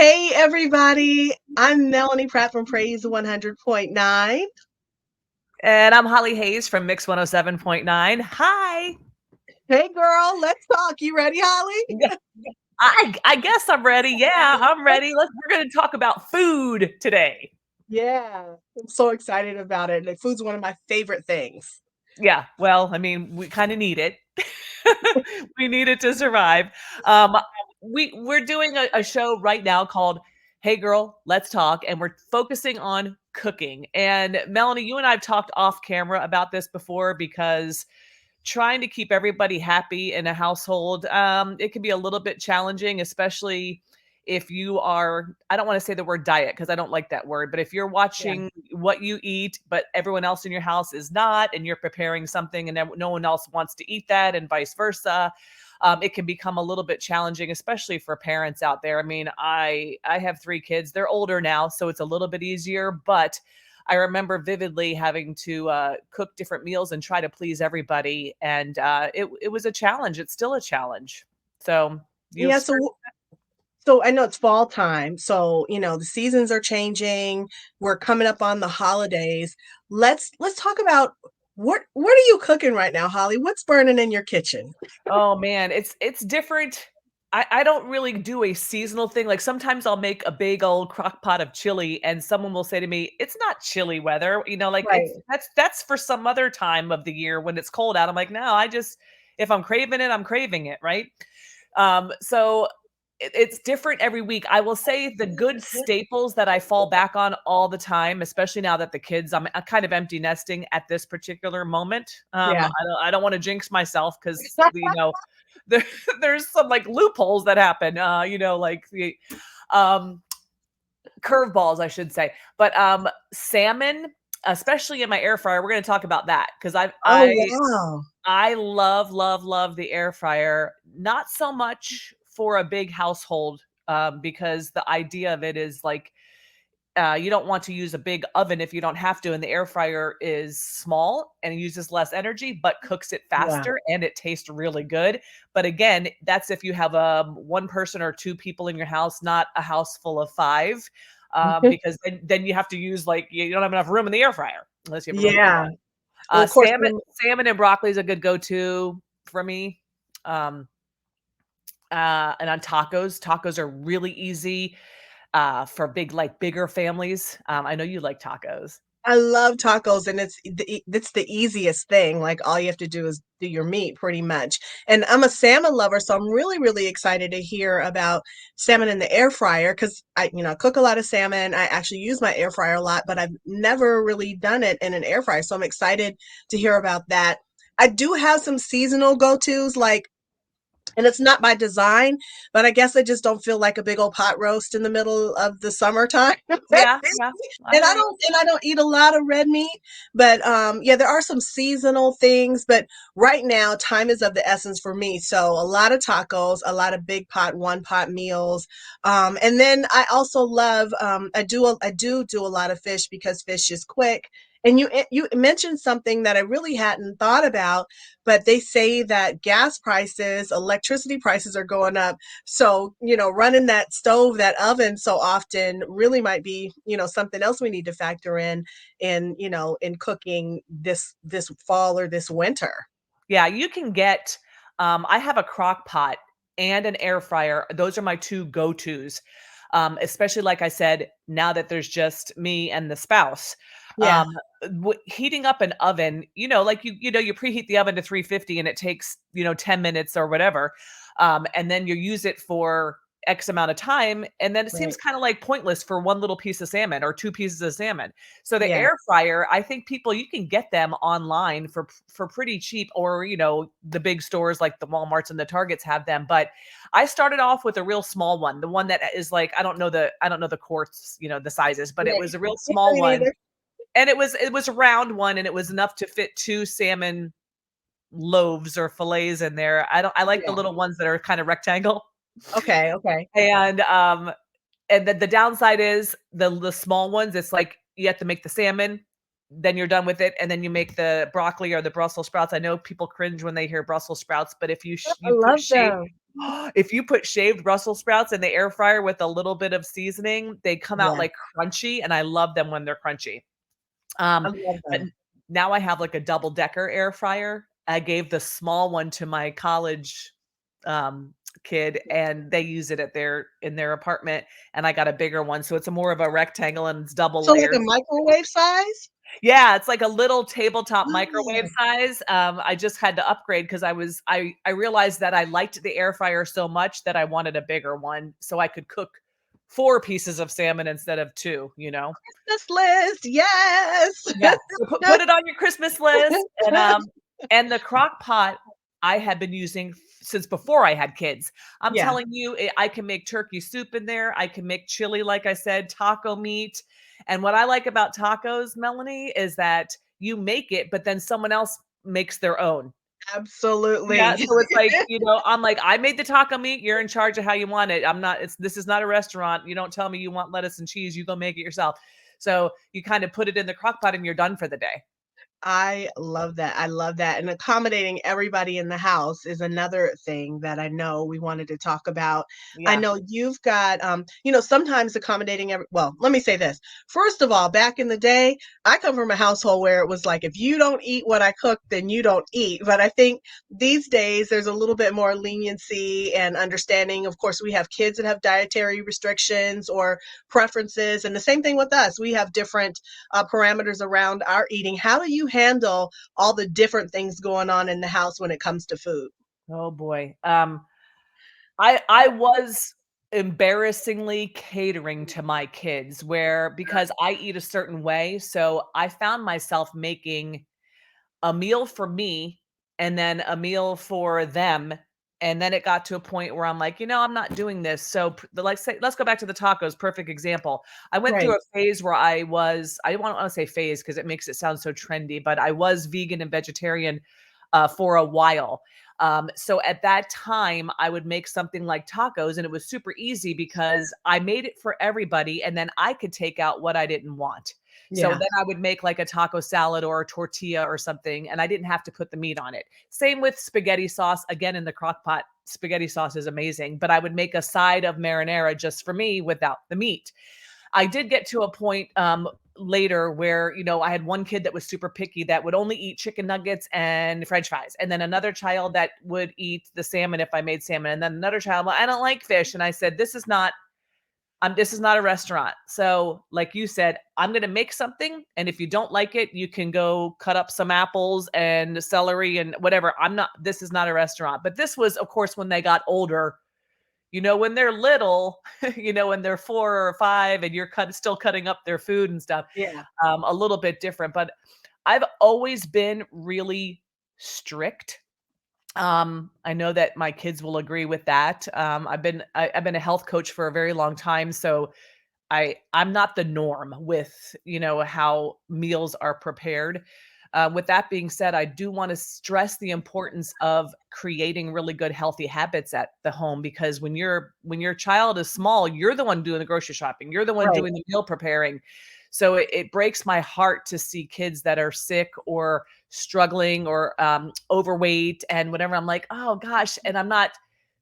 Hey everybody, I'm Melanie Pratt from Praise 100.9. And I'm Holly Hayes from Mix 107.9. Hi. Hey girl, let's talk. You ready, Holly? Yeah, I guess I'm ready. Yeah, I'm ready. We're going to talk about food today. Yeah, I'm so excited about it. Like, food's one of my favorite things. Yeah, well, I mean, we kind of need it. We need it to survive. Um, we're doing a show right now called "Hey Girl, Let's Talk," and we're focusing on cooking. And Melanie, you and I have talked off camera about this before because trying to keep everybody happy in a household, it can be a little bit challenging, especially if you are, I don't want to say the word diet because I don't like that word, but if you're Yeah. watching what you eat, but everyone else in your house is not, and you're preparing something and no one else wants to eat that, and vice versa. It can become a little bit challenging, especially for parents out there. I mean, I have 3 kids. They're older now, so it's a little bit easier, but I remember vividly having to cook different meals and try to please everybody, and it was a challenge. It's still a challenge. So you Yeah, so I know it's fall time, so the seasons are changing. We're coming up on the holidays. Let's talk about what are you cooking right now, Holly? What's burning in your kitchen? Oh man, it's different. I don't really do a seasonal thing. Like sometimes I'll make a big old crock pot of chili and someone will say to me, "It's not chili weather." Like it's Right. that's for some other time of the year when it's cold out. I'm like, "No, I just if I'm craving it, I'm craving it, right?" So it's different every week. I will say the good staples that I fall back on all the time, especially now that the kids, I'm kind of empty nesting at this particular moment. Yeah. I don't want to jinx myself because there, there's some like loopholes that happen. Like the um, curveballs, I should say. But salmon, especially in my air fryer, we're going to talk about that because Oh, wow. I love, love, love the air fryer. Not so much for a big household, because the idea of it is like you don't want to use a big oven if you don't have to. And the air fryer is small and it uses less energy, but cooks it Yeah. faster and it tastes really good. But again, that's if you have one person or 2 people in your house, not a house full of 5. Because then you have to use like you don't have enough room in the air fryer unless you have a really big Yeah. one. Well, of course, Salmon and broccoli is a good go-to for me. Um, and on tacos are really easy for bigger families. I know you like tacos. I love tacos, and it's the easiest thing. Like, all you have to do is do your meat pretty much. And I'm a salmon lover, so I'm really, really excited to hear about salmon in the air fryer because I cook a lot of salmon. I actually use my air fryer a lot, but I've never really done it in an air fryer. So I'm excited to hear about that. I do have some seasonal go-tos, like, and it's not by design, but I guess I just don't feel like a big old pot roast in the middle of the summertime. Yeah, yeah, I And hear you. I don't eat a lot of red meat, but yeah, there are some seasonal things, but right now time is of the essence for me. So a lot of tacos, a lot of big pot, one pot meals. And then I also love I do a lot of fish because fish is quick. And you mentioned something that I really hadn't thought about, but they say that gas prices, electricity prices are going up. So, running that stove, that oven so often really might be, something else we need to factor in cooking this fall or this winter. Yeah, you can get I have a crock pot and an air fryer. Those are my 2 go-tos. Especially like I said, now that there's just me and the spouse. Yeah, Um, Heating up an oven, like you preheat the oven to 350 and it takes, 10 minutes or whatever. And then you use it for X amount of time, and then it seems right. kind of like pointless for one little piece of salmon or 2 pieces of salmon. So the Yeah. air fryer, I think people you can get them online for pretty cheap, or the big stores like the Walmarts and the Targets have them. But I started off with a real small one, the one that is like I don't know the quarts, the sizes, but it Right. was a real small Me one, neither. and it was a round one, and it was enough to fit 2 salmon loaves or fillets in there. I like the Yeah. little ones that are kind of rectangle. Okay. Okay. And the downside is the small ones, it's like you have to make the salmon, then you're done with it, and then you make the broccoli or the Brussels sprouts. I know people cringe when they hear Brussels sprouts, but if you I you put love shaved them. If you put shaved Brussels sprouts in the air fryer with a little bit of seasoning, they come out Yeah, like crunchy, and I love them when they're crunchy. I Um, love but them. now I have like a double decker air fryer. I gave the small one to my college kid, and they use it at their in their apartment, and I got a bigger one, so it's a more of a rectangle and it's double So like layered. a microwave size? Yeah, it's like a little tabletop microwave Oh, size. I just had to upgrade because I realized that I liked the air fryer so much that I wanted a bigger one so I could cook 4 pieces of salmon instead of 2, you know? this list, yes. Yeah, so put it on your Christmas list, and the crock pot I had been using since before I had kids. I'm Yeah, telling you, I can make turkey soup in there, I can make chili, like I said, taco meat, and what I like about tacos, Melanie, is that you make it, but then someone else makes their own. Yeah, absolutely. so it's like, I'm like, "I made the taco meat, you're in charge of how you want it. I'm not it's this is not a restaurant. You don't tell me you want lettuce and cheese, you go make it yourself." So, you kind of put it in the crock pot and you're done for the day. I love that. I love that. And accommodating everybody in the house is another thing that I know we wanted to talk about. I Yeah. know you've got, sometimes accommodating well, let me say this. First of all, back in the day, I come from a household where it was like, if you don't eat what I cook, then you don't eat. But I think these days there's a little bit more leniency and understanding. Of course, we have kids that have dietary restrictions or preferences. And the same thing with us. We have different parameters around our eating. How do you handle all the different things going on in the house when it comes to food? Oh boy. I was embarrassingly catering to my kids where because I eat a certain way, so I found myself making a meal for me and then a meal for them. And then it got to a point where I'm like, I'm not doing this. So, like, say, let's go back to the tacos. Perfect example. I went through Right. a phase where I don't want to say phase because it makes it sound so trendy, but I was vegan and vegetarian for a while. So at that time, I would make something like tacos, and it was super easy because I made it for everybody, and then I could take out what I didn't want. So Yeah. then I would make like a taco salad or a tortilla or something, and I didn't have to put the meat on it. Same with spaghetti sauce. Again, in the crock pot, spaghetti sauce is amazing, but I would make a side of marinara just for me without the meat. I did get to a point later where, I had one kid that was super picky that would only eat chicken nuggets and french fries. And then another child that would eat the salmon if I made salmon. And then another child, well, I don't like fish. And I said, this is not a restaurant. So, like you said, I'm going to make something. And if you don't like it, you can go cut up some apples and celery and whatever. This is not a restaurant. But this was, of course, when they got older. When they're little, when they're 4 or 5 and you're still cutting up their food and stuff, Yeah. a little bit different. But I've always been really strict. I know that my kids will agree with that. I've been a health coach for a very long time, so I'm not the norm with, how meals are prepared. With that being said, I do want to stress the importance of creating really good healthy habits at the home because when your child is small, you're the one doing the grocery shopping. You're the one Right. doing the meal preparing. So it breaks my heart to see kids that are sick or struggling or overweight and whatever. I'm like, oh gosh, and I'm not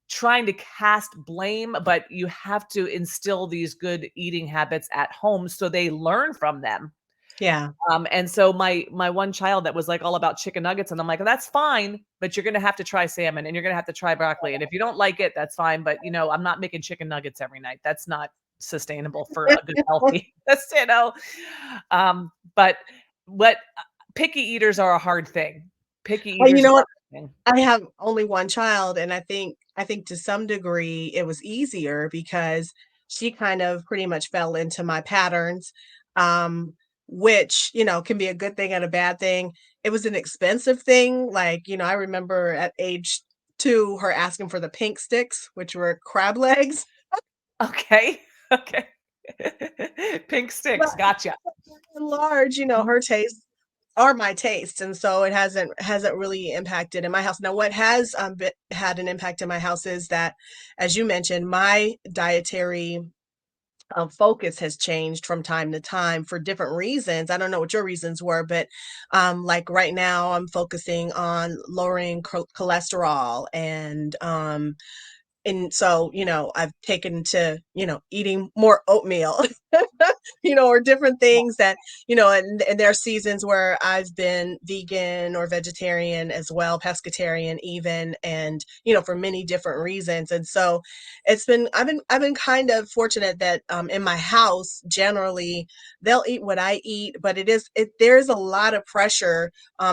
trying to cast blame, but you have to instill these good eating habits at home so they learn from them. Yeah. And so my one child that was like all about chicken nuggets, and I'm like, that's fine, but you're gonna have to try salmon and you're gonna have to try broccoli. And if you don't like it, that's fine. But I'm not making chicken nuggets every night. That's not sustainable for a good healthy. But what picky eaters are a hard thing. Picky Well, you eaters know are what? a hard thing. I have only one child, and I think to some degree it was easier because she kind of pretty much fell into my patterns, um, which, can be a good thing and a bad thing. It was an expensive thing. Like, I remember at age 2, her asking for the pink sticks, which were crab legs. Okay. Okay. Pink But sticks. Gotcha. and large, her tastes are my tastes, and so it hasn't really impacted in my house. Now, what has had an impact in my house is that, as you mentioned, my dietary focus has changed from time to time for different reasons. I don't know what your reasons were, but like right now, I'm focusing on lowering cholesterol and And so, I've taken to, eating more oatmeal, or different things that, and there are seasons where I've been vegan or vegetarian as well, pescatarian even, and, for many different reasons. And so I've been kind of fortunate that in my house, generally, they'll eat what I eat, but there's a lot of pressure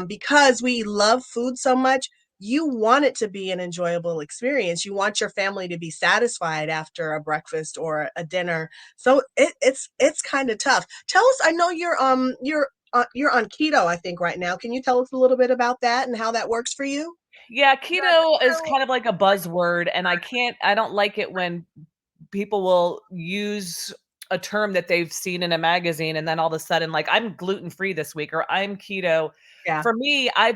because we love food so much. You want it to be an enjoyable experience. You want your family to be satisfied after a breakfast or a dinner. So it's kind of tough. Tell us. I know you're on keto, I think, right now. Can you tell us a little bit about that and how that works for you? Yeah, keto is kind of like a buzzword, and I don't like it when people will use a term that they've seen in a magazine and then all of a sudden like I'm gluten free this week or I'm keto. Yeah, For me, I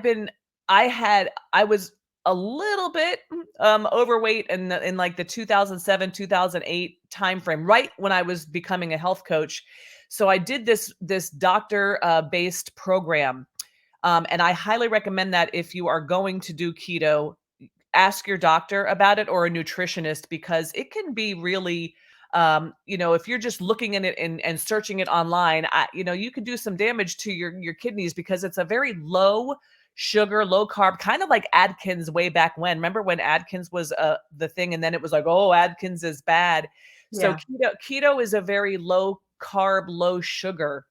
was a little bit overweight in like the 2007 2008 timeframe, right when I was becoming a health coach. So I did this doctor based program, and I highly recommend that if you are going to do keto, ask your doctor about it or a nutritionist because it can be really if you're just looking in it and searching it online, you could do some damage to your kidneys because it's a very low sugar, low carb, kind of like Atkins way back when. Remember when Atkins was the thing, and then it was like, oh, Atkins is bad. So yeah, keto is a very low carb, low sugar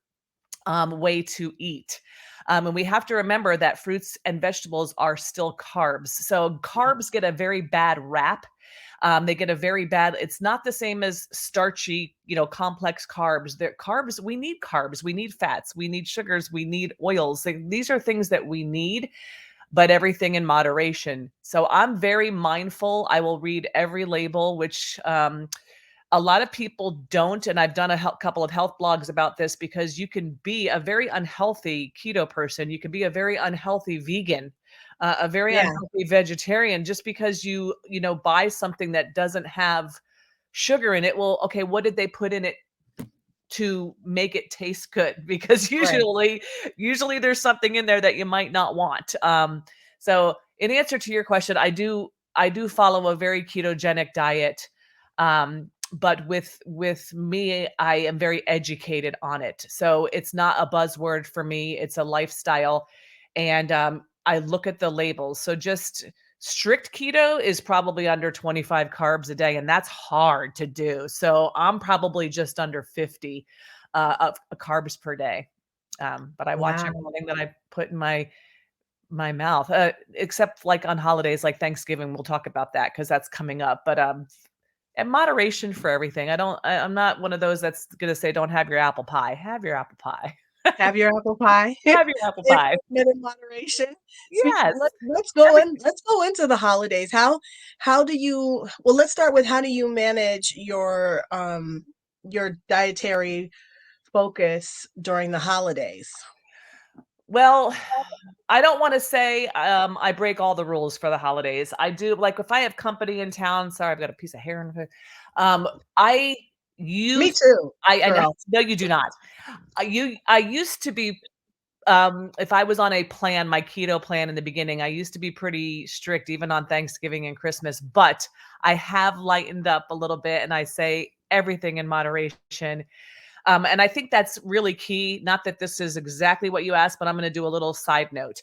way to eat. And we have to remember that fruits and vegetables are still carbs. So carbs get a very bad rap. They get a very bad, it's not the same as starchy, complex carbs. They're carbs. We need carbs. We need fats. We need sugars. We need oils. These are things that we need, but everything in moderation. So I'm very mindful. I will read every label, which a lot of people don't, and I've done a couple of health blogs about this because you can be a very unhealthy keto person. You can be a very unhealthy vegan, a very yeah, unhealthy vegetarian just because you buy something that doesn't have sugar in it. Well, okay, what did they put in it to make it taste good? Because right. usually there's something in there that you might not want. So in answer to your question, I do follow a very ketogenic diet. But with me, I am very educated on it. So it's not a buzzword for me. It's a lifestyle. And I look at the labels. So just strict keto is probably under 25 carbs a day, and that's hard to do. So I'm probably just under 50 of carbs per day. But I watch Wow. everything that I put in my mouth, except like on holidays like Thanksgiving. We'll talk about that because that's coming up. But and moderation for everything. I'm not one of those that's gonna say, "Don't have your apple pie." Have your apple pie. Have your apple pie Have your apple in pie. in moderation. Yes. Every Let's go into the holidays. How do you well, let's start with how do you manage your dietary focus during the holidays? Well, I don't wanna say, I break all the rules for the holidays. I do like, if I have company in town, sorry, I've got a piece of hair in the I Me used too, I know. girl. No, you do not. I used to be, if I was on a plan, my keto plan in the beginning, I used to be pretty strict even on Thanksgiving and Christmas, but I have lightened up a little bit and I say everything in moderation. And I think that's really key. Not that this is exactly what you asked, but I'm going to do a little side note.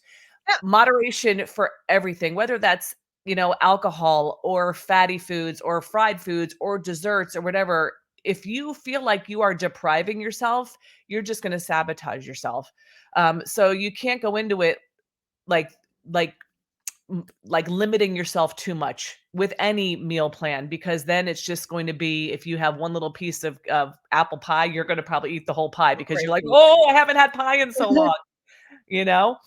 Yeah, Moderation for everything, whether that's, alcohol or fatty foods or fried foods or desserts or whatever. If you feel like you are depriving yourself, you're just going to sabotage yourself. So you can't go into it like, like like limiting yourself too much with any meal plan because then it's just going to be if you have one little piece of apple pie, you're going to probably eat the whole pie go because you're like, crazy. oh, I haven't had pie in so long, you know?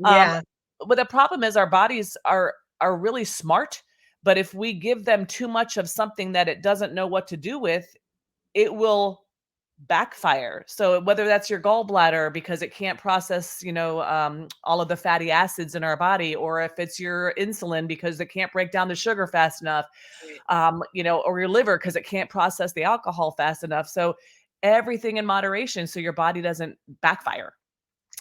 Um, Yeah, but the problem is our bodies are really smart, but if we give them too much of something that it doesn't know what to do with, it will backfire. So whether that's your gallbladder because it can't process, all of the fatty acids in our body, or if it's your insulin because it can't break down the sugar fast enough, right, or your liver because it can't process the alcohol fast enough. So everything in moderation so your body doesn't backfire.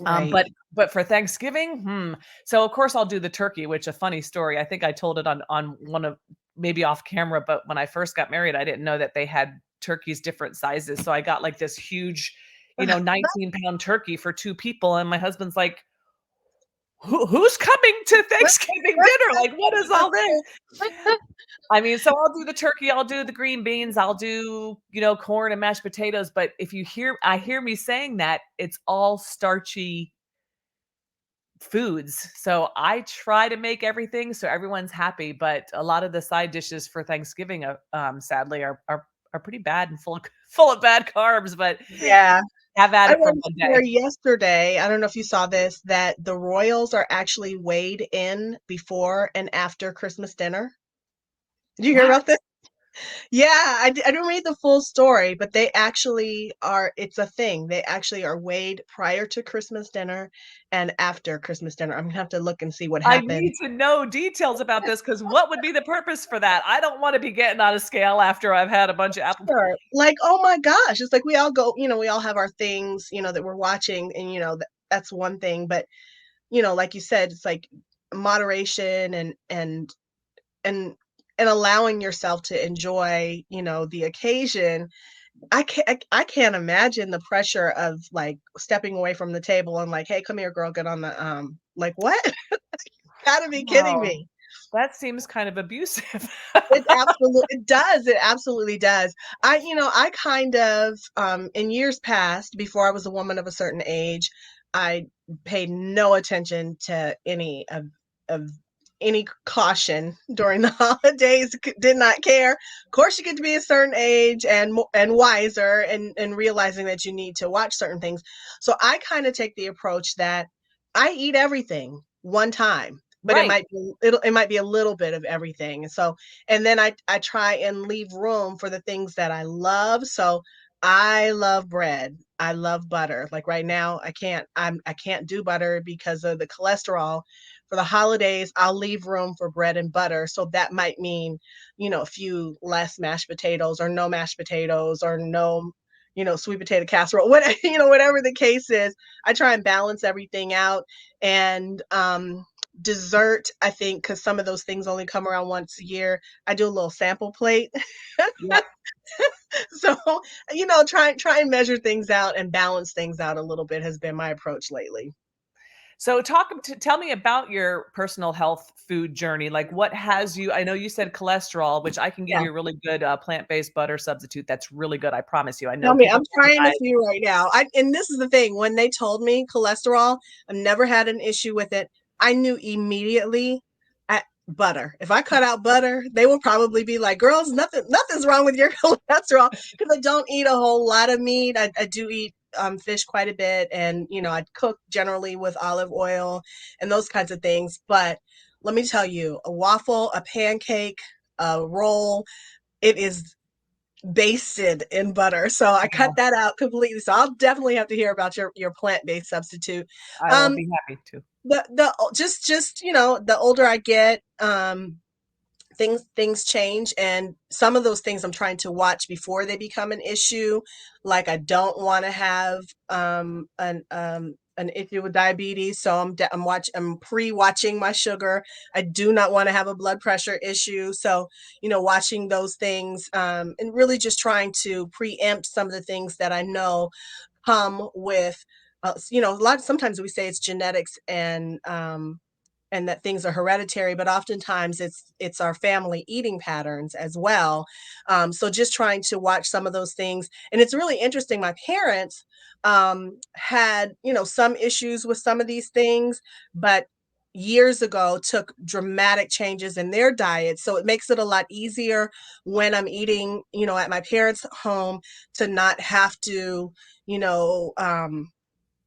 Um, right. but but for Thanksgiving, so of course I'll do the turkey, which a funny story. I think I told it on one of maybe off camera, but when I first got married, I didn't know that they had turkeys different sizes. So I got like this huge, 19-pound turkey for 2 people, and my husband's like, who's coming to Thanksgiving dinner? Like, what is all this? I mean, so I'll do the turkey, I'll do the green beans, I'll do, corn and mashed potatoes. But if I hear me saying that, it's all starchy foods. So I try to make everything so everyone's happy. But a lot of the side dishes for Thanksgiving, sadly, are pretty bad and full of full of bad carbs. But Yeah. have at I it for read a one day. story yesterday. I don't know if you saw this, that the royals are actually weighed in before and after Christmas dinner. Did you hear What? about this? Yeah, I didn't read the full story, but they actually are, it's a thing. They actually are weighed prior to Christmas dinner and after Christmas dinner. I'm gonna have to look and see what I happened. need to know details about this because what would be the purpose for that? I don't want to be getting on a scale after I've had a bunch of apple. Sure. Like, oh my gosh, it's like we all go, we all have our things, that we're watching, and that's one thing. But like you said, it's like moderation and and allowing yourself to enjoy, the occasion. I can't imagine the pressure of like stepping away from the table and like, hey, come here, girl, get on the like what? Gotta be kidding Wow, me. that seems kind of abusive. It absolutely does. I kind of, in years past, before I was a woman of a certain age, I paid no attention to of any caution during the holidays. Did not care. Of course, you get to be a certain age and wiser, and realizing that you need to watch certain things. So I kind of take the approach that I eat everything one time, but Right. it might be a little bit of everything. So, and then I try and leave room for the things that I love. So I love bread. I love butter. Like right now, I can't do butter because of the cholesterol. For the holidays, I'll leave room for bread and butter. So that might mean, a few less mashed potatoes, or no mashed potatoes, or no, sweet potato casserole. What whatever the case is, I try and balance everything out. And dessert, I think, because some of those things only come around once a year, I do a little sample plate. Yep. So, try and measure things out and balance things out a little bit has been my approach lately. So tell me about your personal health food journey. Like what has you, I know you said cholesterol, which I can give Yeah. you a really good plant-based butter substitute. That's really good. I promise you. I Tell know me, people I'm get trying a high. few right now. And this is the thing, when they told me cholesterol, I've never had an issue with it. I knew immediately at butter. If I cut out butter, they will probably be like, "Girls, nothing's wrong with your cholesterol," because I don't eat a whole lot of meat. I do eat fish quite a bit, and I cook generally with olive oil and those kinds of things. But let me tell you, a waffle, a pancake, a roll, it is basted in butter. So I cut Oh, that out completely. So I'll definitely have to hear about your plant-based substitute. I will Um be happy to. the just the older I get, things change, and some of those things I'm trying to watch before they become an issue. Like I don't want to have an issue with diabetes, so I'm pre-watching my sugar. I do not want to have a blood pressure issue, so watching those things, and really just trying to preempt some of the things that I know come with, a lot. Sometimes we say it's genetics, and that things are hereditary, but oftentimes it's our family eating patterns as well. So just trying to watch some of those things, and it's really interesting. My parents had some issues with some of these things, but years ago took dramatic changes in their diet, so it makes it a lot easier when I'm eating at my parents home, to not have to you know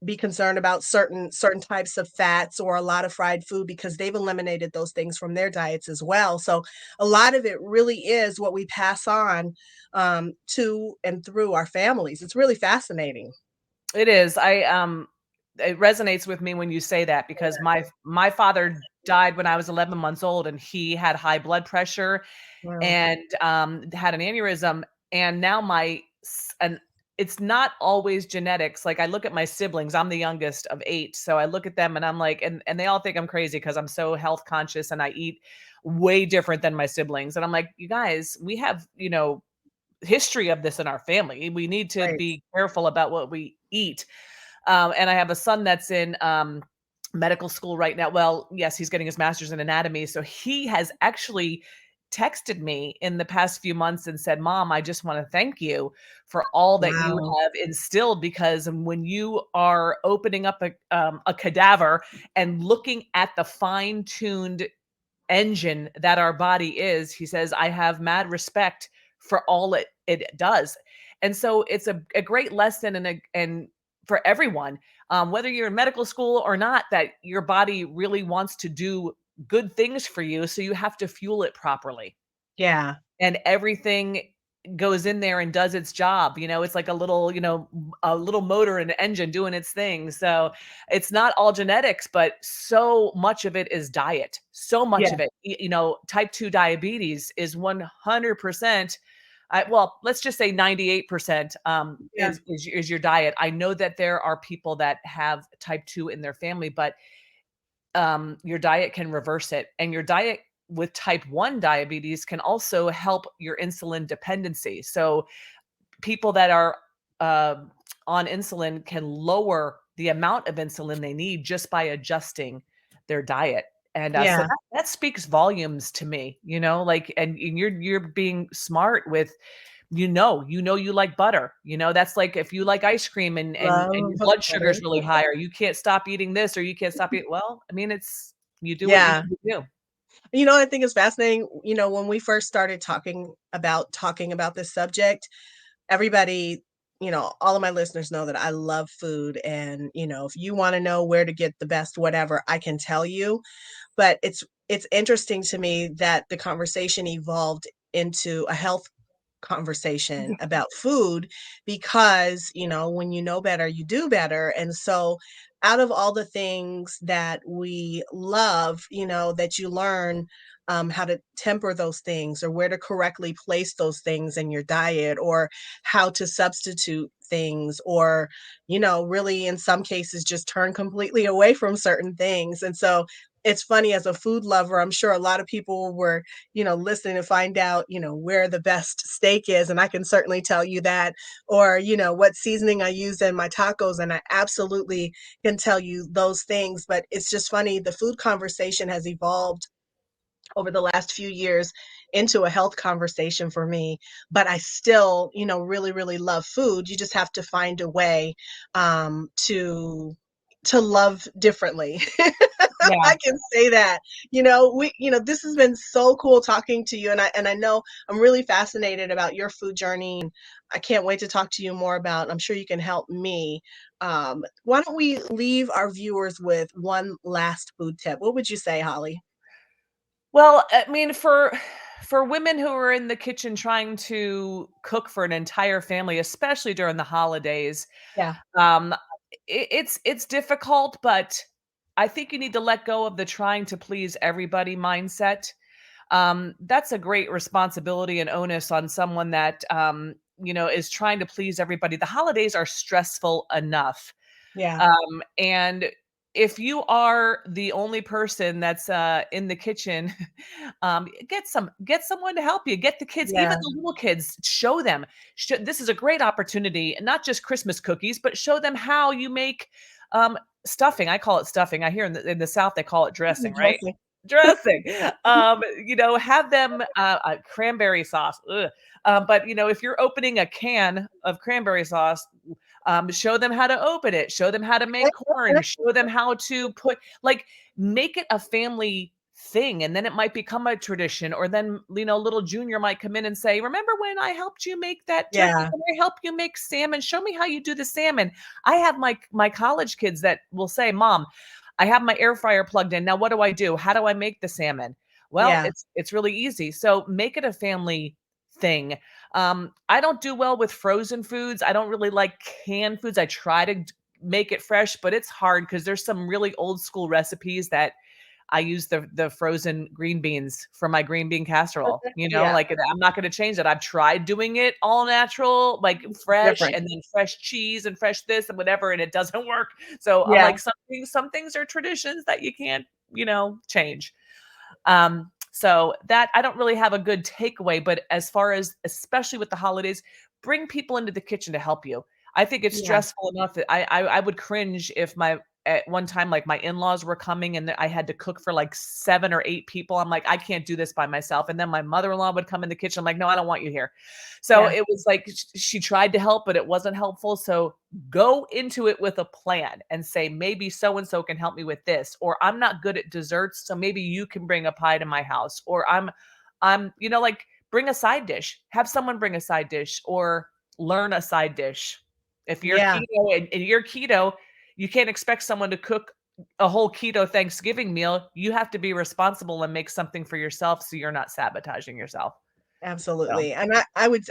be concerned about certain types of fats or a lot of fried food, because they've eliminated those things from their diets as well. So a lot of it really is what we pass on, to and through our families. It's really fascinating. It is. It resonates with me when you say that because my father died when I was 11 months old and he had high blood pressure Wow. and had an aneurysm, and now my it's not always genetics. Like I look at my siblings, I'm the youngest of 8. So I look at them and I'm like, and they all think I'm crazy because I'm so health conscious and I eat way different than my siblings. And I'm like, you guys, we have, history of this in our family. We need to Right. be careful about what we eat. And I have a son that's in medical school right now. Well, yes, he's getting his master's in anatomy. So he has actually texted me in the past few months and said, Mom, I just want to thank you for all that you Wow. have instilled. Because when you are opening up a cadaver and looking at the fine tuned engine that our body is, he says, I have mad respect for all it does. And so it's a great lesson and for everyone, whether you're in medical school or not, that your body really wants to do good things for you. So you have to fuel it properly Yeah. and everything goes in there and does its job. It's like a little, a little motor and engine doing its thing. So it's not all genetics, but so much of it is diet. So much Yeah. of it, type 2 diabetes is 100%. Well, let's just say 98% Yeah. is your diet. I know that there are people that have type 2 in their family, but your diet can reverse it. And your diet with type 1 diabetes can also help your insulin dependency. So people that are uh, on insulin can lower the amount of insulin they need just by adjusting their diet. And so Yeah. that speaks volumes to me, like, and you're being smart with, you like butter. That's like if you like ice cream and your Love blood sugar butter. is really high, or you can't stop eating this, or you can't stop eating. Well, I mean, you do what you Yeah. need to do. I think is fascinating, when we first started talking about this subject, everybody, all of my listeners know that I love food, and, if you wanna know where to get the best whatever, I can tell you. But it's interesting to me that the conversation evolved into a health conversation about food, because, when you know better, you do better. And so out of all the things that we love, that you learn, how to temper those things, or where to correctly place those things in your diet, or how to substitute things, or, really in some cases just turn completely away from certain things. And so it's funny, as a food lover, I'm sure a lot of people were, listening to find out, where the best steak is. And I can certainly tell you that, or, what seasoning I use in my tacos. And I absolutely can tell you those things. But it's just funny. The food conversation has evolved over the last few years into a health conversation for me. But I still, really, really love food. You just have to find a way, to love differently. Yeah. I can say that. This has been so cool talking to you, and I know I'm really fascinated about your food journey, and I can't wait to talk to you more about. I'm sure you can help me. Why don't we leave our viewers with one last food tip? What would you say, Holly? Well, I mean, for women who are in the kitchen trying to cook for an entire family, especially during the holidays, Yeah, um, it's difficult, but I think you need to let go of the trying to please everybody mindset. That's a great responsibility and onus on someone that is trying to please everybody. The holidays are stressful enough. yeah, And if you are the only person that's in the kitchen, get someone to help you. Get the kids, even yeah. the little kids. Show them. This is a great opportunity, and not just Christmas cookies, but show them how you make um, stuffing. I call it stuffing. I hear in the South they call it dressing, right? Dressing. Dressing. Have them cranberry sauce. Ugh. But if you're opening a can of cranberry sauce, show them how to open it, show them how to make corn, show them how to make it a family thing, and then it might become a tradition. Or then, little junior might come in and say, remember when I helped you make that turkey? Yeah, Can I help you make salmon? Show me how you do the salmon. I have my college kids that will say, Mom, I have my air fryer plugged in. Now what do I do? How do I make the salmon? Well, yeah, it's really easy. So make it a family thing. I don't do well with frozen foods. I don't really like canned foods. I try to make it fresh, but it's hard because there's some really old school recipes that I use the frozen green beans for my green bean casserole, Yeah, like, I'm not gonna change that. I've tried doing it all natural, like, fresh different. and then fresh cheese and fresh this and whatever, and it doesn't work. So, I'm Yeah, like, some things are traditions that you can't, change. So that I don't really have a good takeaway, but as far as especially with the holidays, bring people into the kitchen to help you. I think it's yeah, stressful enough that I would cringe if my at one time like my in-laws were coming and I had to cook for like 7 or 8 people. I'm like, I can't do this by myself. And then my mother-in-law would come in the kitchen. I'm like, no, I don't want you here. So yeah, it was like she tried to help, but it wasn't helpful. So go into it with a plan and say, maybe so and so can help me with this, or I'm not good at desserts, so maybe you can bring a pie to my house, or like bring a side dish, have someone bring a side dish, or learn a side dish. If you're yeah. keto and you're keto, you can't expect someone to cook a whole keto Thanksgiving meal. You have to be responsible and make something for yourself so you're not sabotaging yourself. So, Absolutely. And I would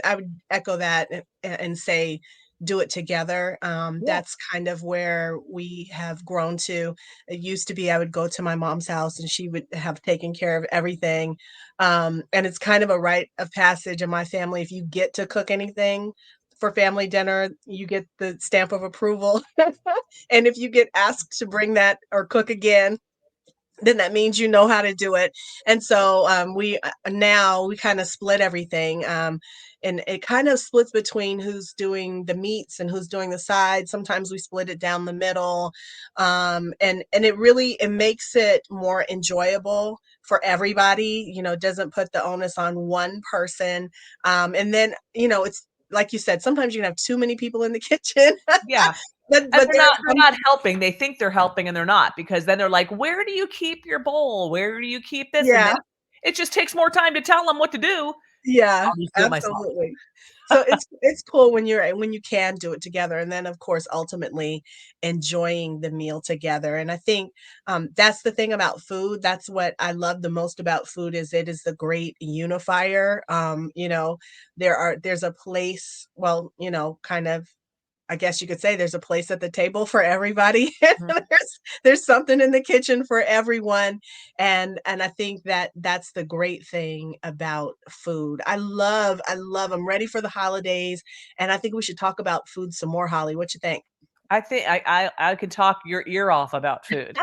echo that and say do it together. yeah. That's kind of where we have grown to. It used to be I would go to my mom's house and she would have taken care of everything. And it's kind of a rite of passage in my family. If you get to cook anything for family dinner, you get the stamp of approval. And if you get asked to bring that or cook again, then that means you know how to do it. And so we now we kind of split everything. And it kind of splits between who's doing the meats and who's doing the sides. Sometimes we split it down the middle. And it really it makes it more enjoyable for everybody. It doesn't put the onus on one person. And then, it's like you said, sometimes you can have too many people in the kitchen. Yeah. but And but there are they're some. not helping. They think they're helping and they're not, because then they're like, "Where do you keep your bowl? Where do you keep this?" And then Yeah. it just takes more time to tell them what to do. Yeah, I'll just do it myself. absolutely. So it's cool when you can do it together, and then, of course, ultimately enjoying the meal together, and I think, that's the thing about food. That's what I love the most about food is it is the great unifier. There's a place, well, kind of I guess you could say there's a place at the table for everybody. Mhm. There's something in the kitchen for everyone, and I think that that's the great thing about food. I love. I'm ready for the holidays, and I think we should talk about food some more, Holly. What you think? I think I could talk your ear off about food.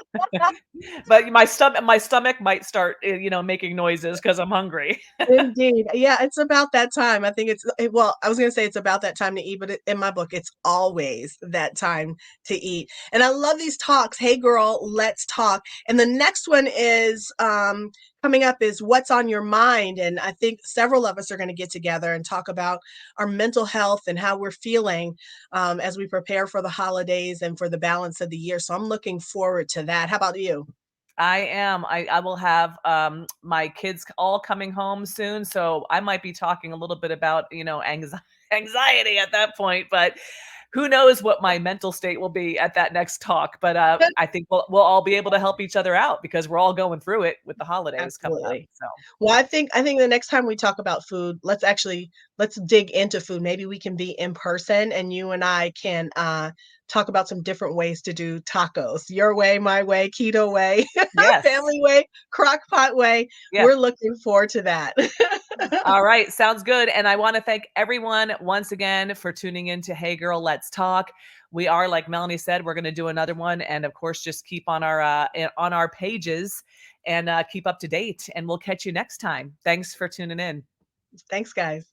But my stomach might start, making noises because 'cause I'm hungry. Indeed. Yeah, it's about that time. I think well, I was gonna say it's about that time to eat, but in my book, it's always that time to eat. And I love these talks. Hey girl, let's talk. And the next one is coming up is what's on your mind. And I think several of us are going to get together and talk about our mental health and how we're feeling as we prepare for the holidays and for the balance of the year. So I'm looking forward to that. How about you? I am. I will have, my kids all coming home soon, so I might be talking a little bit about, anxiety at that point, but who knows what my mental state will be at that next talk. But, I think we'll all be able to help each other out because we're all going through it with the holidays coming up, Absolutely. so. Well, I think the next time we talk about food, let's dig into food. Maybe we can be in person and you and I can talk about some different ways to do tacos. Your way, my way, keto way, Yes. family way, crock pot way. Yeah. We're looking forward to that. All right, sounds good. And I want to thank everyone once again for tuning in to Hey Girl, Let's Talk. We are, like Melanie said, we're going to do another one, and of course, just keep on our pages and keep up to date. And we'll catch you next time. Thanks for tuning in. Thanks, guys.